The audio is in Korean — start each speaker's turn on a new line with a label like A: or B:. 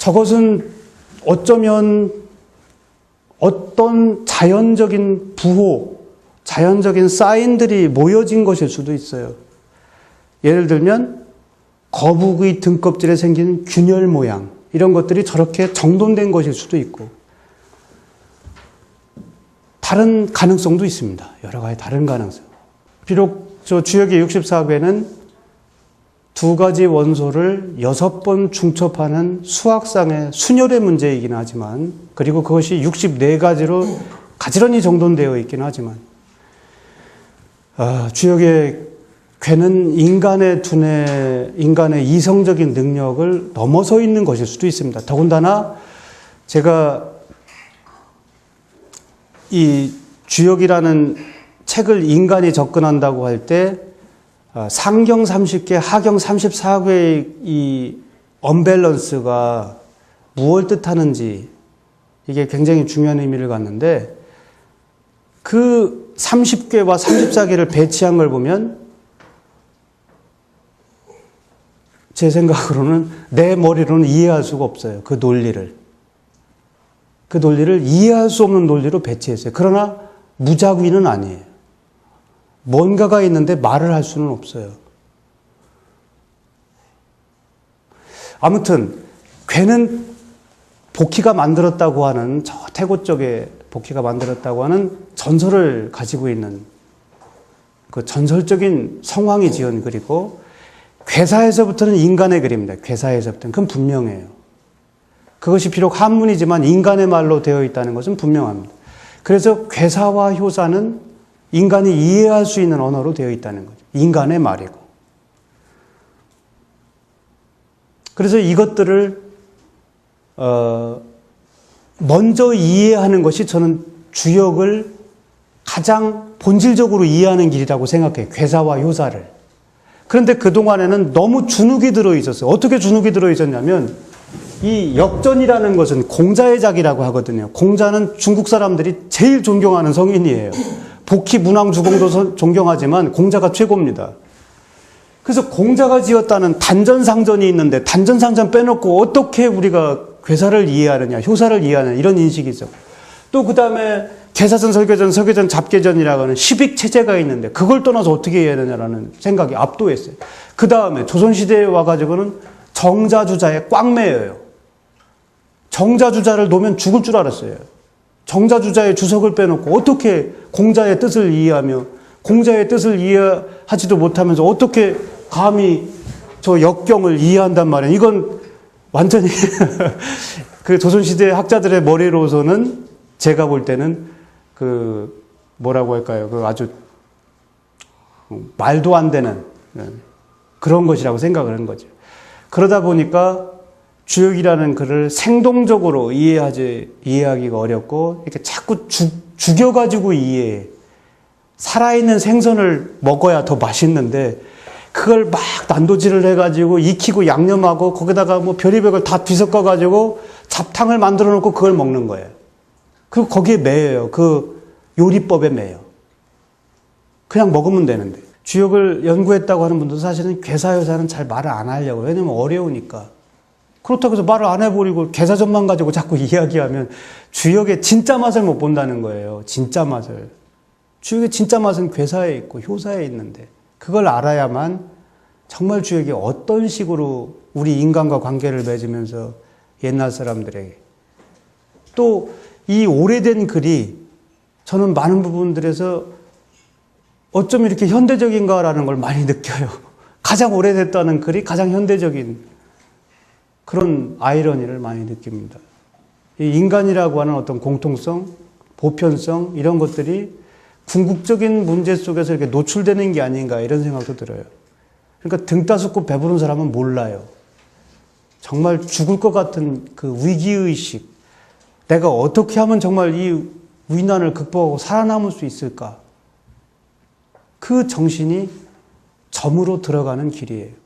A: 저것은 어쩌면 어떤 자연적인 부호, 자연적인 사인들이 모여진 것일 수도 있어요. 예를 들면 거북이 등껍질에 생긴 균열 모양, 이런 것들이 저렇게 정돈된 것일 수도 있고, 다른 가능성도 있습니다. 여러 가지 다른 가능성. 비록 저 주역의 64괴는 두 가지 원소를 6번 중첩하는 수학상의 순열의 문제이긴 하지만, 그리고 그것이 64가지로 가지런히 정돈되어 있긴 하지만, 주역의 괴는 인간의 두뇌, 인간의 이성적인 능력을 넘어서 있는 것일 수도 있습니다. 더군다나 제가 이 주역이라는 책을 인간이 접근한다고 할 때 상경 30개, 하경 34개의 이 언밸런스가 무엇을 뜻하는지 이게 굉장히 중요한 의미를 갖는데, 그 30개와 34개를 배치한 걸 보면 제 생각으로는 내 머리로는 이해할 수가 없어요. 그 논리를 이해할 수 없는 논리로 배치했어요. 그러나 무작위는 아니에요. 뭔가가 있는데 말을 할 수는 없어요. 아무튼 괴는 복희가 만들었다고 하는, 저 태고 쪽에 복희가 만들었다고 하는 전설을 가지고 있는 그 전설적인 성황이 지은 글이고, 괴사에서부터는 인간의 글입니다. 괴사에서부터는. 그건 분명해요. 그것이 비록 한문이지만 인간의 말로 되어 있다는 것은 분명합니다. 그래서 괴사와 효사는 인간이 이해할 수 있는 언어로 되어 있다는 거죠. 인간의 말이고. 그래서 이것들을 먼저 이해하는 것이 저는 주역을 가장 본질적으로 이해하는 길이라고 생각해요. 괴사와 효사를. 그런데 그동안에는 너무 주눅이 들어있었어요. 어떻게 주눅이 들어있었냐면, 이 역전이라는 것은 공자의 작이라고 하거든요. 공자는 중국 사람들이 제일 존경하는 성인이에요. 복희, 문왕, 주공도 존경하지만 공자가 최고입니다. 그래서 공자가 지었다는 단전상전이 있는데 단전상전 빼놓고 어떻게 우리가 괴사를 이해하느냐, 효사를 이해하느냐, 이런 인식이 있어. 또 그 다음에 개사전, 설계전, 서계전, 잡계전이라고 하는 시빅체제가 있는데 그걸 떠나서 어떻게 이해하느냐라는 생각이 압도했어요. 그 다음에 조선시대에 와가지고는 정자주자에 꽉 매여요. 정자주자를 놓으면 죽을 줄 알았어요. 정자주자의 주석을 빼놓고 어떻게 공자의 뜻을 이해하며, 공자의 뜻을 이해하지도 못하면서 어떻게 감히 저 역경을 이해한단 말이에요. 이건 완전히 그 조선시대 학자들의 머리로서는 제가 볼 때는 그 뭐라고 할까요? 그 아주 말도 안 되는 그런 것이라고 생각을 한 거죠. 그러다 보니까 주역이라는 글을 생동적으로 이해하기가 어렵고, 이렇게 자꾸 죽여가지고 이해해. 살아있는 생선을 먹어야 더 맛있는데, 그걸 막 난도질을 해가지고 익히고 양념하고 거기다가 뭐 별의별 걸 다 뒤섞어가지고 잡탕을 만들어 놓고 그걸 먹는 거예요. 그리고 거기에 매여요. 그 요리법에 매여. 그냥 먹으면 되는데. 주역을 연구했다고 하는 분들도 사실은 괴사효사는 잘 말을 안 하려고. 왜냐면 어려우니까. 그렇다고 해서 말을 안 해버리고 괴사전만 가지고 자꾸 이야기하면 주역의 진짜 맛을 못 본다는 거예요. 진짜 맛을. 주역의 진짜 맛은 괴사에 있고 효사에 있는데, 그걸 알아야만 정말 주역이 어떤 식으로 우리 인간과 관계를 맺으면서 옛날 사람들에게, 또 이 오래된 글이 저는 많은 부분들에서 어쩜 이렇게 현대적인가라는 걸 많이 느껴요. 가장 오래됐다는 글이 가장 현대적인 그런 아이러니를 많이 느낍니다. 이 인간이라고 하는 어떤 공통성, 보편성, 이런 것들이 궁극적인 문제 속에서 이렇게 노출되는 게 아닌가, 이런 생각도 들어요. 그러니까 등 따숩고 배부른 사람은 몰라요. 정말 죽을 것 같은 그 위기의식, 내가 어떻게 하면 정말 이 위난을 극복하고 살아남을 수 있을까? 그 정신이 점으로 들어가는 길이에요.